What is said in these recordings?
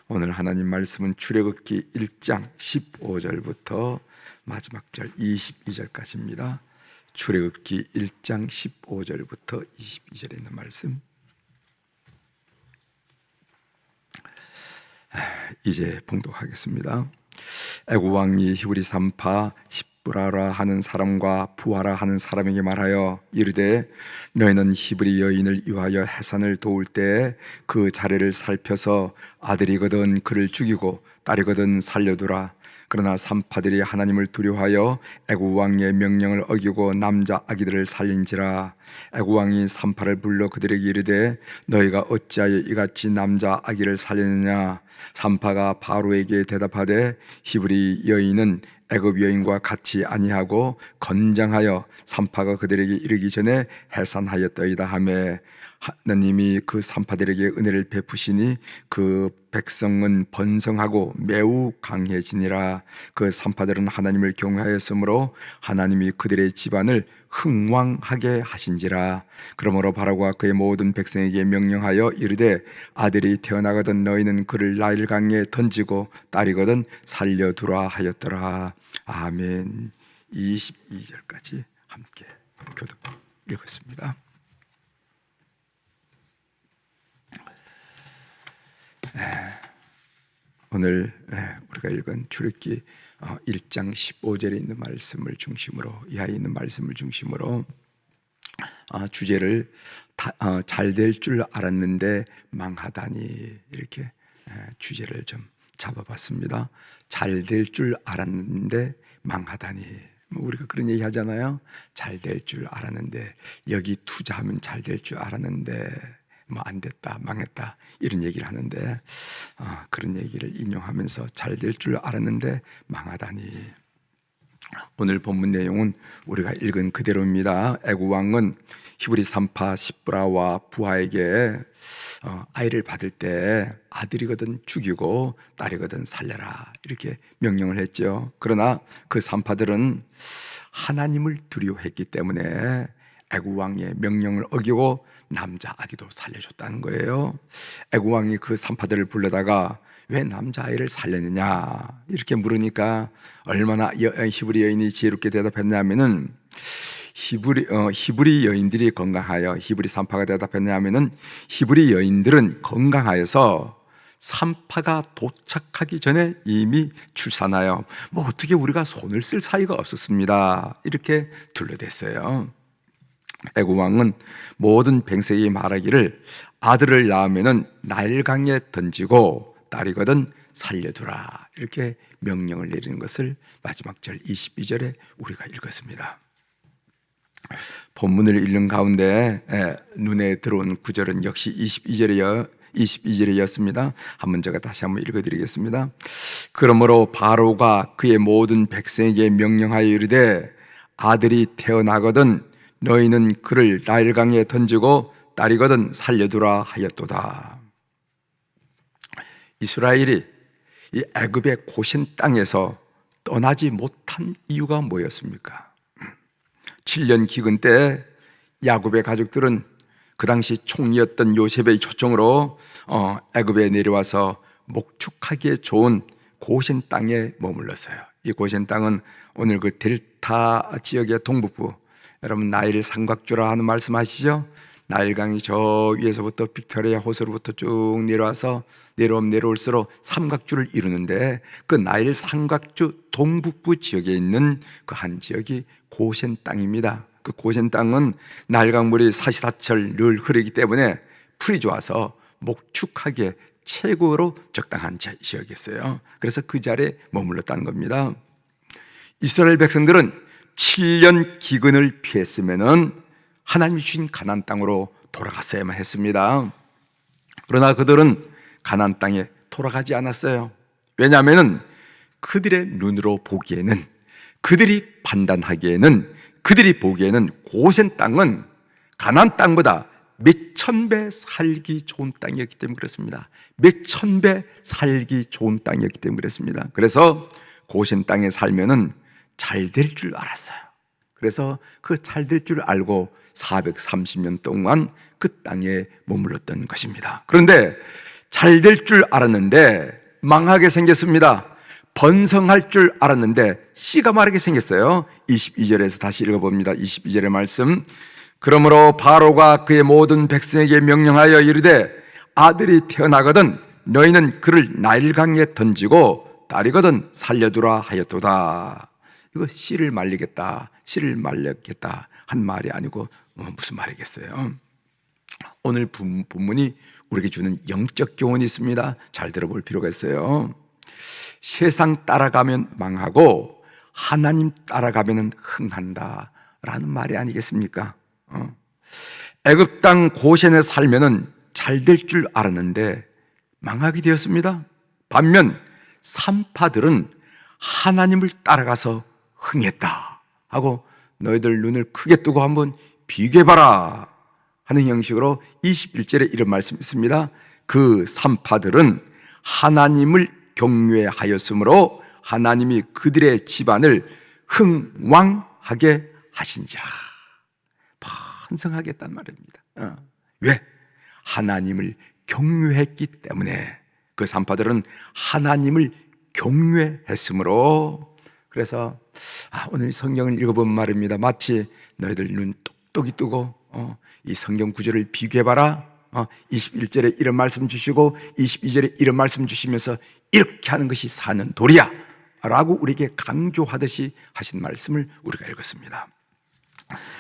오늘 하나님 말씀은 출애굽기 1장 15절부터 마지막 절 22절까지입니다. 출애굽기 1장 15절부터 22절에 있는 말씀, 이제 봉독하겠습니다. 애굽 왕이 히브리 산파 십브라라 하는 사람과 부하라 하는 사람에게 말하여 이르되, 너희는 히브리 여인을 위하여 해산을 도울 때 그 자리를 살펴서 아들이거든 그를 죽이고 딸이거든 살려두라. 그러나 산파들이 하나님을 두려워하여 애굽 왕의 명령을 어기고 남자 아기들을 살린지라. 애굽 왕이 산파를 불러 그들에게 이르되, 너희가 어찌하여 이같이 남자 아기를 살리느냐? 산파가 바로에게 대답하되, 히브리 여인은 애굽 여인과 같이 아니하고 건장하여 산파가 그들에게 이르기 전에 해산하였더이다 하매, 하나님이 그 산파들에게 은혜를 베푸시니 그 백성은 번성하고 매우 강해지니라. 그 산파들은 하나님을 경외하였으므로 하나님이 그들의 집안을 흥왕하게 하신지라. 그러므로 바로가 그의 모든 백성에게 명령하여 이르되, 아들이 태어나거든 너희는 그를 나일강에 던지고 딸이거든 살려두라 하였더라. 아멘. 22절까지 함께 교독 읽었습니다. 오늘 우리가 읽은 출애굽기 1장 15절에 있는 말씀을 중심으로, 이하에 있는 말씀을 중심으로 주제를 잘 될 줄 알았는데 망하다니, 이렇게 주제를 좀 잡아봤습니다. 잘 될 줄 알았는데 망하다니. 우리가 그런 얘기 하잖아요. 잘 될 줄 알았는데, 여기 투자하면 잘 될 줄 알았는데 안 됐다, 망했다, 이런 얘기를 하는데, 그런 얘기를 인용하면서 잘 될 줄 알았는데 망하다니. 오늘 본문 내용은 우리가 읽은 그대로입니다. 애굽 왕은 히브리 산파 십브라와 부하에게 아이를 받을 때 아들이거든 죽이고 딸이거든 살려라, 이렇게 명령을 했죠. 그러나 그 산파들은 하나님을 두려워했기 때문에 애굽 왕의 명령을 어기고 남자 아기도 살려줬다는 거예요. 애굽 왕이 그 산파들을 불러다가 왜 남자아이를 살렸느냐 이렇게 물으니까 얼마나 히브리 여인이 지혜롭게 대답했냐면은, 히브리 여인들이 건강하여, 히브리 산파가 대답했냐면은, 히브리 여인들은 건강하여서 산파가 도착하기 전에 이미 출산하여 어떻게 우리가 손을 쓸 사이가 없었습니다, 이렇게 둘러댔어요. 애굽 왕은 모든 백성이 말하기를, 아들을 낳으면은 나일강에 던지고 딸이거든 살려두라, 이렇게 명령을 내리는 것을 마지막 절 22절에 우리가 읽었습니다. 본문을 읽는 가운데 눈에 들어온 구절은 역시 22절이었습니다. 한번 제가 다시 한번 읽어드리겠습니다. 그러므로 바로가 그의 모든 백성에게 명령하여 이르되, 아들이 태어나거든 너희는 그를 나일강에 던지고 딸이거든 살려두라 하였도다. 이스라엘이 이 애굽의 고신 땅에서 떠나지 못한 이유가 뭐였습니까? 7년 기근 때 야곱의 가족들은 그 당시 총리였던 요셉의 초청으로 애굽에 내려와서 목축하기에 좋은 고신 땅에 머물렀어요. 이 고신 땅은 오늘 그 델타 지역의 동북부, 여러분 나일 삼각주라 하는 말씀 아시죠? 나일강이 저 위에서부터 빅토리아 호수로부터 쭉 내려와서 내려올수록 삼각주를 이루는데, 그 나일 삼각주 동북부 지역에 있는 그 한 지역이 고센 땅입니다. 그 고센 땅은 나일강물이 사시사철 늘 흐르기 때문에 풀이 좋아서 목축하기에 최고로 적당한 지역이었어요. 그래서 그 자리에 머물렀다는 겁니다. 이스라엘 백성들은 7년 기근을 피했으면은 하나님이 주신 가나안 땅으로 돌아갔어야만 했습니다. 그러나 그들은 가나안 땅에 돌아가지 않았어요. 왜냐하면 그들의 눈으로 보기에는, 그들이 판단하기에는, 그들이 보기에는 고센 땅은 가나안 땅보다 몇천 배 살기 좋은 땅이었기 때문에 그렇습니다. 몇천 배 살기 좋은 땅이었기 때문에 그렇습니다. 그래서 고센 땅에 살면은 잘 될 줄 알았어요. 그래서 그 잘 될 줄 알고 430년 동안 그 땅에 머물렀던 것입니다. 그런데 잘 될 줄 알았는데 망하게 생겼습니다. 번성할 줄 알았는데 씨가 마르게 생겼어요. 22절에서 다시 읽어봅니다. 22절의 말씀. 그러므로 바로가 그의 모든 백성에게 명령하여 이르되 아들이 태어나거든 너희는 그를 나일강에 던지고 딸이거든 살려두라 하였도다. 이거 씨를 말리겠다, 씨를 말렸겠다 한 말이 아니고 무슨 말이겠어요? 오늘 본문이 우리에게 주는 영적 교훈이 있습니다. 잘 들어볼 필요가 있어요. 세상 따라가면 망하고 하나님 따라가면 흥한다 라는 말이 아니겠습니까? 애굽 땅 고센에 살면은 잘 될 줄 알았는데 망하게 되었습니다. 반면 산파들은 하나님을 따라가서 흥했다 하고 너희들 눈을 크게 뜨고 한번 비교해봐라 하는 형식으로 21절에 이런 말씀이 있습니다. 그 산파들은 하나님을 경외하였으므로 하나님이 그들의 집안을 흥왕하게 하신지라. 번성하겠단 말입니다. 왜? 하나님을 경외했기 때문에. 그 산파들은 하나님을 경외했으므로. 그래서 오늘 성경을 읽어본 말입니다. 마치 너희들 눈 똑똑히 뜨고 이 성경 구절을 비교해봐라. 21절에 이런 말씀 주시고 22절에 이런 말씀 주시면서 이렇게 하는 것이 사는 도리야 라고 우리에게 강조하듯이 하신 말씀을 우리가 읽었습니다.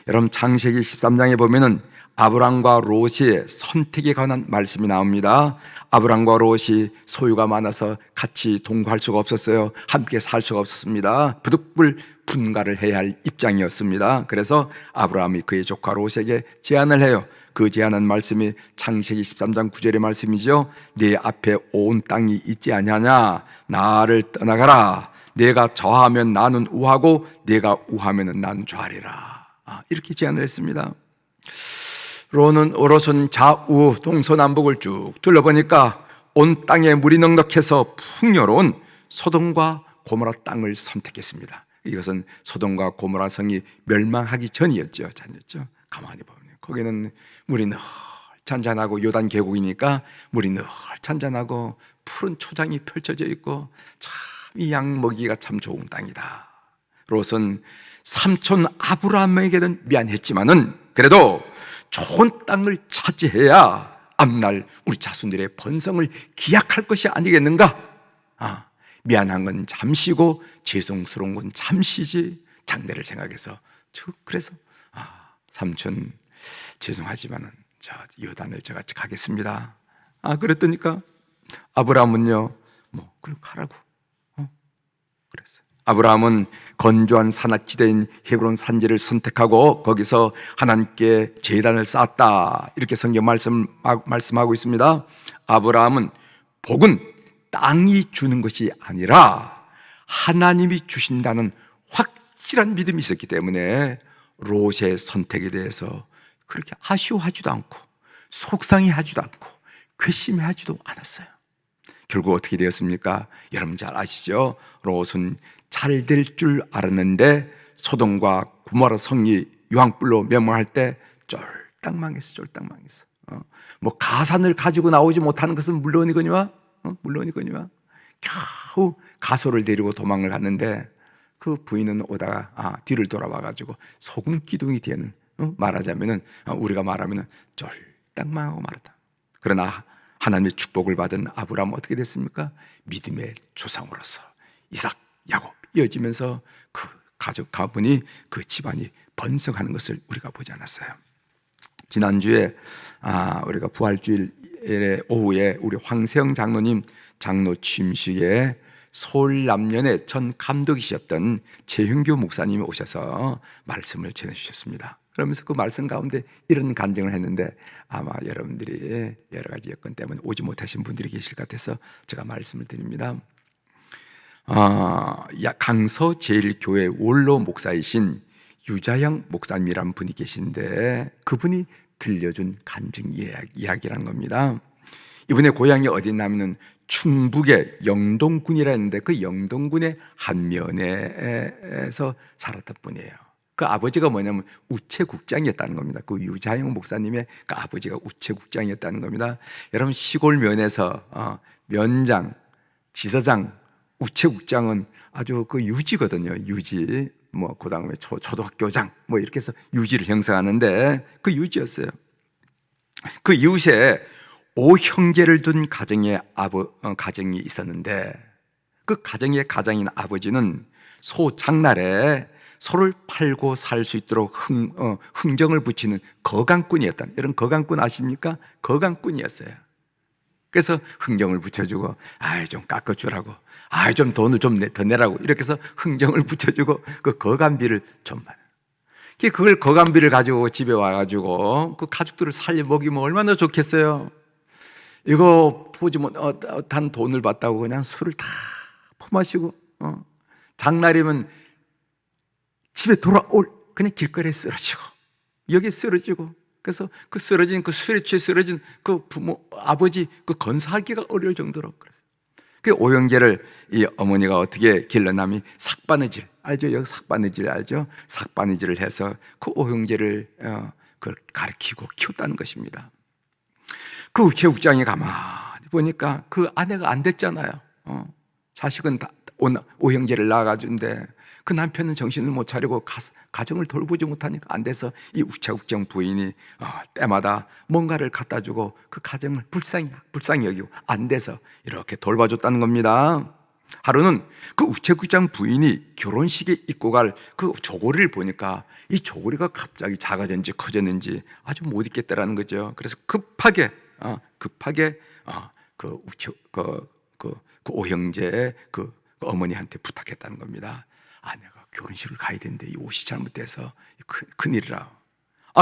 여러분 창세기 13장에 보면은 아브람과 롯의 선택에 관한 말씀이 나옵니다. 아브람과 롯이 소유가 많아서 같이 동거할 수가 없었어요. 함께 살 수가 없었습니다. 부득불 분가를 해야 할 입장이었습니다. 그래서 아브람이 그의 조카 롯에게 제안을 해요. 그 제안한 말씀이 창세기 13장 9절의 말씀이죠. 네 앞에 온 땅이 있지 아니하냐? 나를 떠나가라. 내가 저하면 나는 우하고 내가 우하면 나는 좌리라. 이렇게 제안을 했습니다. 롯은 좌우 동서남북을 쭉 둘러보니까 온 땅에 물이 넉넉해서 풍요로운 소돔과 고모라 땅을 선택했습니다. 이것은 소돔과 고모라 성이 멸망하기 전이었죠. 가만히 보면 거기는 물이 늘 잔잔하고 요단 계곡이니까 물이 늘 잔잔하고 푸른 초장이 펼쳐져 있고 참 이 양 먹이가 참 좋은 땅이다. 롯은 삼촌 아브라함에게는 미안했지만은 그래도 좋은 땅을 차지해야 앞날 우리 자손들의 번성을 기약할 것이 아니겠는가? 미안한 건 잠시고 죄송스러운 건 잠시지. 장래를 생각해서 그래서 삼촌 죄송하지만은 저 요단을 제가 가겠습니다. 그랬더니까 아브라함은요, 그럼 가라고. 그랬어요. 아브라함은 건조한 산악지대인 헤브론 산지를 선택하고 거기서 하나님께 제단을 쌓았다. 이렇게 성경 말씀하고 있습니다. 아브라함은 복은 땅이 주는 것이 아니라 하나님이 주신다는 확실한 믿음이 있었기 때문에 롯의 선택에 대해서 그렇게 아쉬워하지도 않고 속상해하지도 않고 괘씸해하지도 않았어요. 결국 어떻게 되었습니까? 여러분 잘 아시죠? 롯은 잘 될 줄 알았는데 소돔과 고모라 성이 유황불로 멸망할 때 쫄딱 망했어. 가산을 가지고 나오지 못하는 것은 물론이거니와 겨우 가소를 데리고 도망을 갔는데 그 부인은 오다가 뒤를 돌아와가지고 소금 기둥이 되는, 말하자면은 우리가 말하면은 쫄딱 망하고 말았다. 그러나 하나님의 축복을 받은 아브라함은 어떻게 됐습니까? 믿음의 조상으로서 이삭, 야곱 이어지면서 그 가분이 그 집안이 번성하는 것을 우리가 보지 않았어요. 지난주에 우리가 부활주일 오후에 우리 황세영 장로님 장로 취임식에 서울 남년의 전 감독이셨던 최윤규 목사님이 오셔서 말씀을 전해주셨습니다. 그러면서 그 말씀 가운데 이런 간증을 했는데 아마 여러분들이 여러 가지 여건 때문에 오지 못하신 분들이 계실 것 같아서 제가 말씀을 드립니다. 강서제일교회 원로 목사이신 유자영 목사님이란 분이 계신데 그분이 들려준 간증 이야기라는 겁니다. 이분의 고향이 어디냐면은 충북의 영동군이라 했는데 그 영동군의 한면에서 살았던 분이에요. 그 아버지가 뭐냐면 우체국장이었다는 겁니다. 그 유자영 목사님의 그 아버지가 우체국장이었다는 겁니다. 여러분, 시골 면에서 면장, 지사장, 우체국장은 아주 그 유지거든요. 유지. 뭐 그다음에 초등학교장 뭐 이렇게 해서 유지를 형성하는데 그 유지였어요. 그 이웃에 5형제를 둔 가정이 있었는데, 그 가정의 가장인 아버지는 소장날에 소를 팔고 살 수 있도록 흥정을 붙이는 거강꾼이었다. 이런 거강꾼 아십니까? 거강꾼이었어요. 그래서 흥정을 붙여주고, 좀 깎아주라고, 좀 돈을 좀 더 내라고, 이렇게 해서 흥정을 붙여주고 그 거간비를 좀 받아요. 그걸 거간비를 가지고 집에 와가지고 그 가족들을 살려 먹이면 얼마나 좋겠어요. 이거 보지 못한 돈을 받다고 그냥 술을 다 퍼마시고, 장날이면 집에 그냥 길거리에 쓰러지고, 여기에 쓰러지고, 그래서 그 쓰러진, 그 술에 취해 쓰러진 그 아버지 그 건사하기가 어려울 정도로 그랬어요. 그 오형제를 이 어머니가 어떻게 길러남이 삭바느질 알죠? 여기 삭바느질 알죠? 삭바느질을 해서 그 오형제를 그걸 가르치고 키웠다는 것입니다. 그 우체국장이 가만히 보니까 그 아내가 안 됐잖아요. 자식은 다 오형제를 낳아가지고인데 그 남편은 정신을 못 차리고 가정을 돌보지 못하니까 안 돼서 이 우체국장 부인이 때마다 뭔가를 갖다 주고 그 가정을 불쌍히 여기고 안 돼서 이렇게 돌봐줬다는 겁니다. 하루는 그 우체국장 부인이 결혼식에 입고 갈 그 조거리를 보니까 이 조거리가 갑자기 작아졌는지 커졌는지 아주 못 입겠다라는 거죠. 그래서 급하게 그 오형제의 그 어머니한테 부탁했다는 겁니다. 내가 결혼식을 가야 되는데 이 옷이 잘못돼서 큰일이라.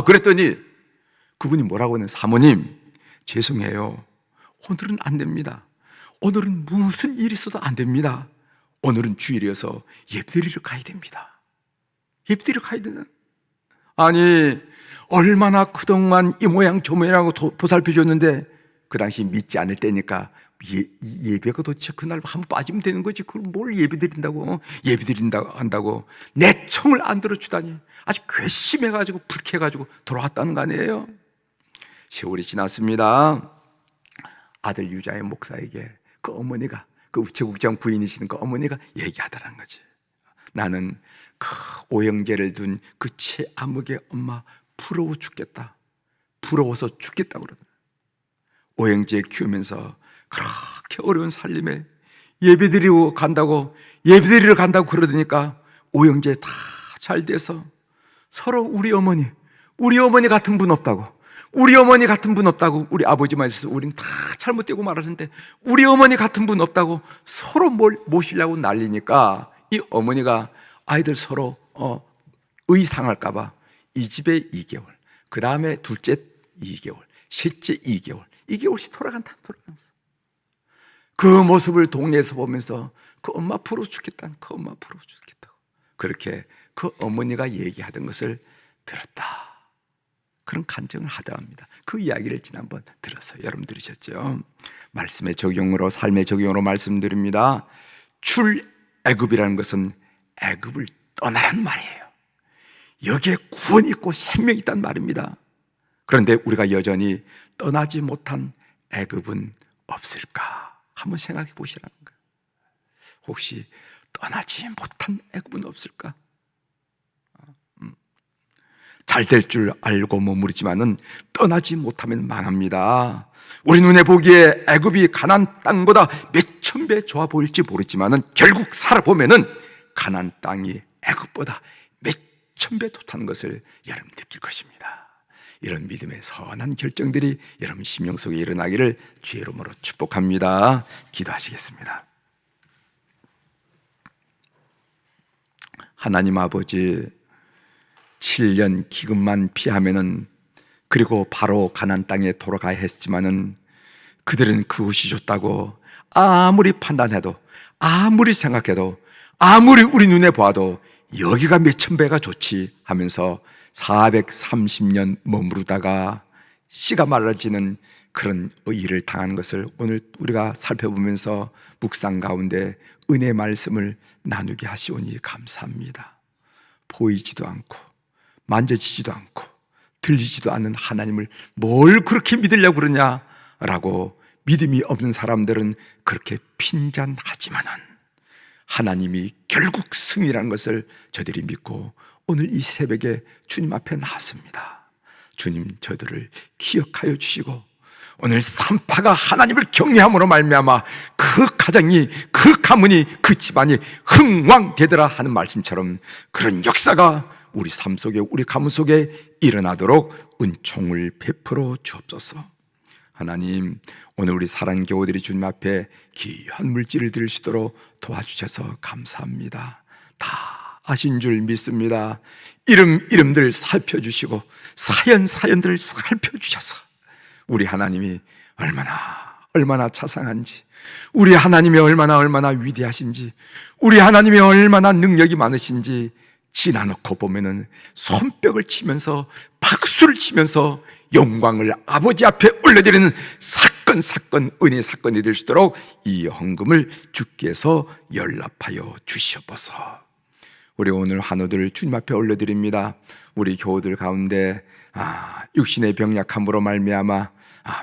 그랬더니 그분이 뭐라고 하는, 사모님 죄송해요, 오늘은 안 됩니다. 오늘은 무슨 일이 있어도 안 됩니다. 오늘은 주일이어서 예배드리러 가야 됩니다. 예배드리러 가야 되는. 아니, 얼마나 그동안 이 모양 저 모양하고 보살펴 줬는데 그 당시 믿지 않을 때니까 예배가 도대체 그날 한번 빠지면 되는 거지, 그걸 뭘 예배드린다고 한다고 내 청을 안 들어주다니. 아주 괘씸해가지고 불쾌해가지고 돌아왔다는 거 아니에요. 세월이 지났습니다. 아들 유자의 목사에게 그 어머니가, 그 우체국장 부인이시는 그 어머니가 얘기하더라는 거지. 나는 그 오형제를 둔 그 최아무개 엄마 부러워 죽겠다, 부러워서 죽겠다고 그러더라. 오형제 키우면서 그렇게 어려운 살림에 예배드리러 간다고 그러더니까 오형제 다 잘 돼서 서로 우리 어머니 같은 분 없다고, 우리 아버지만 있어서 우린 다 잘못되고 말았는데 우리 어머니 같은 분 없다고 서로 모시려고 난리니까 이 어머니가 아이들 서로 의상할까봐 이 집에 2개월, 그 다음에 둘째 2개월, 셋째 2개월씩 돌아가면서 그 모습을 동네에서 보면서 그 엄마 부러워 죽겠다고 그렇게 그 어머니가 얘기하던 것을 들었다, 그런 간증을 하더랍니다. 그 이야기를 지난번 들었어요. 여러분 들으셨죠? 말씀의 적용으로, 삶의 적용으로 말씀드립니다. 출애굽이라는 것은 애굽을 떠나라는 말이에요. 여기에 구원이 있고 생명이 있다는 말입니다. 그런데 우리가 여전히 떠나지 못한 애굽은 없을까? 한번 생각해 보시라는 거예요. 혹시 떠나지 못한 애굽은 없을까? 잘 될 줄 알고 머무르지만은 떠나지 못하면 망합니다. 우리 눈에 보기에 애굽이 가나안 땅보다 몇천 배 좋아 보일지 모르지만은 결국 살아보면은 가나안 땅이 애굽보다 몇천 배 좋다는 것을 여러분 느낄 것입니다. 이런 믿음의 선한 결정들이 여러분 심령 속에 일어나기를 주의 이름으로 축복합니다. 기도하시겠습니다. 하나님 아버지, 7년 기근만 피하면은, 그리고 바로 가나안 땅에 돌아가야 했지만은 그들은 그것이 좋다고 아무리 판단해도, 아무리 생각해도, 아무리 우리 눈에 봐도 여기가 몇천 배가 좋지 하면서 430년 머무르다가 씨가 말라지는 그런 일을 당한 것을 오늘 우리가 살펴보면서 묵상 가운데 은혜 말씀을 나누게 하시오니 감사합니다. 보이지도 않고 만져지지도 않고 들리지도 않는 하나님을 뭘 그렇게 믿으려고 그러냐라고 믿음이 없는 사람들은 그렇게 핀잔하지만은 하나님이 결국 승리라는 것을 저들이 믿고 오늘 이 새벽에 주님 앞에 나왔습니다. 주님, 저들을 기억하여 주시고 오늘 산파가 하나님을 경외함으로 말미암아 그 가정이, 그 가문이, 그 집안이 흥왕되더라 하는 말씀처럼 그런 역사가 우리 삶 속에, 우리 가문 속에 일어나도록 은총을 베풀어 주옵소서. 하나님, 오늘 우리 사랑하는 교우들이 주님 앞에 귀한 물질을 드릴 수 있도록 도와주셔서 감사합니다. 다 아신 줄 믿습니다. 이름들 살펴주시고 사연들을 살펴주셔서 우리 하나님이 얼마나 자상한지, 우리 하나님이 얼마나 위대하신지, 우리 하나님이 얼마나 능력이 많으신지 지나놓고 보면은 손뼉을 치면서 박수를 치면서 영광을 아버지 앞에 올려드리는 사건 은혜의 사건이 될 수 있도록 이 헌금을 주께서 연락하여 주시옵소서. 우리 오늘 한우들 주님 앞에 올려드립니다. 우리 교우들 가운데 육신의 병약함으로 말미암아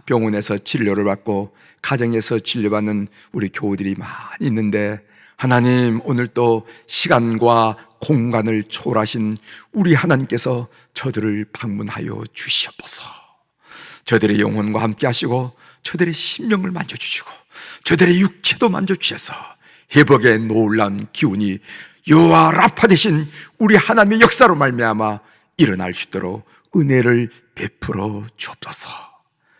병원에서 치료를 받고 가정에서 진료받는 우리 교우들이 많이 있는데 하나님, 오늘 또 시간과 공간을 초월하신 우리 하나님께서 저들을 방문하여 주시옵소서. 저들의 영혼과 함께 하시고 저들의 심령을 만져주시고 저들의 육체도 만져주셔서 회복의 놀라운 기운이 여호와 라파 되신 우리 하나님의 역사로 말미암아 일어날 수 있도록 은혜를 베풀어 주옵소서.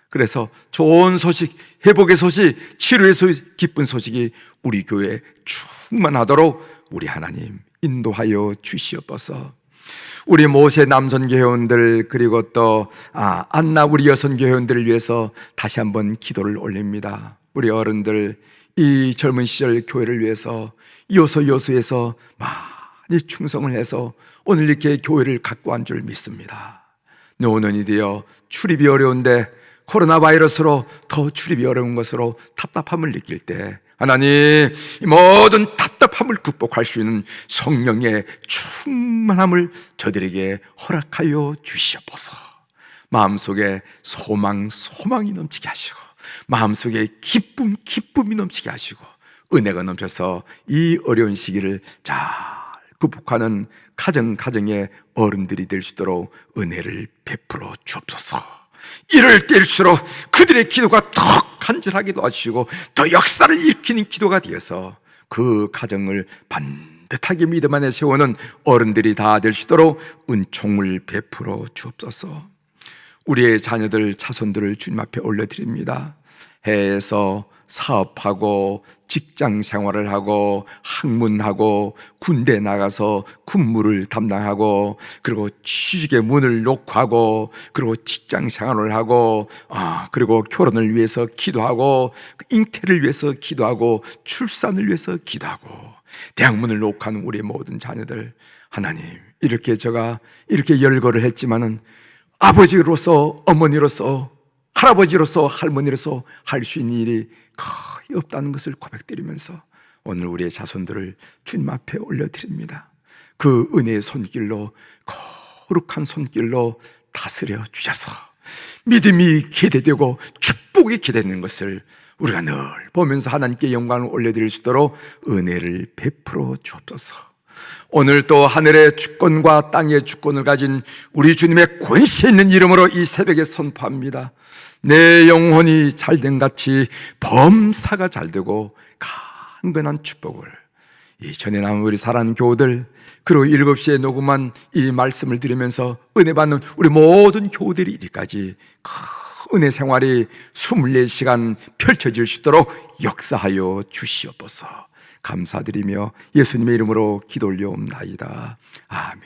그래서 좋은 소식, 회복의 소식, 치료의 소식, 기쁜 소식이 우리 교회에 충만하도록 우리 하나님 인도하여 주시옵소서. 우리 모세 남선교 회원들 그리고 또 안나 우리 여선교 회원들을 위해서 다시 한번 기도를 올립니다. 우리 어른들 이 젊은 시절 교회를 위해서 요소에서 많이 충성을 해서 오늘 이렇게 교회를 갖고 온 줄 믿습니다. 노년이 되어 출입이 어려운데 코로나 바이러스로 더 출입이 어려운 것으로 답답함을 느낄 때 하나님, 이 모든 답답함을 극복할 수 있는 성령의 충만함을 저들에게 허락하여 주시옵소서. 마음속에 소망이 넘치게 하시고 마음속에 기쁨이 넘치게 하시고 은혜가 넘쳐서 이 어려운 시기를 잘 극복하는 가정의 어른들이 될 수 있도록 은혜를 베풀어 주옵소서. 이럴 때일수록 그들의 기도가 더 간절하게 도와주시고 더 역사를 일으키는 기도가 되어서 그 가정을 반듯하게 믿음 안에 세우는 어른들이 다 될 수 있도록 은총을 베풀어 주옵소서. 우리의 자녀들, 자손들을 주님 앞에 올려드립니다. 해에서 사업하고 직장 생활을 하고 학문하고 군대 나가서 군무를 담당하고 그리고 취직의 문을 놓고 그리고 직장 생활을 하고 그리고 결혼을 위해서 기도하고 잉태를 위해서 기도하고 출산을 위해서 기도하고 대학문을 놓고 하는 우리 모든 자녀들, 하나님, 제가 이렇게 열거를 했지만은 아버지로서, 어머니로서, 할아버지로서, 할머니로서 할 수 있는 일이 거의 없다는 것을 고백드리면서 오늘 우리의 자손들을 주님 앞에 올려드립니다. 그 은혜의 손길로, 거룩한 손길로 다스려 주셔서 믿음이 기대되고 축복이 기대되는 것을 우리가 늘 보면서 하나님께 영광을 올려드릴 수 있도록 은혜를 베풀어 주옵소서. 오늘 또 하늘의 주권과 땅의 주권을 가진 우리 주님의 권세 있는 이름으로 이 새벽에 선포합니다. 내 영혼이 잘된 같이 범사가 잘되고 강건한 축복을 이 전에 나온 우리 사랑하는 교우들 그리고 7시에 녹음한 이 말씀을 들으면서 은혜 받는 우리 모든 교우들이 이리까지 은혜 생활이 24시간 펼쳐질 수 있도록 역사하여 주시옵소서. 감사드리며 예수님의 이름으로 기도 올려옵나이다. 아멘.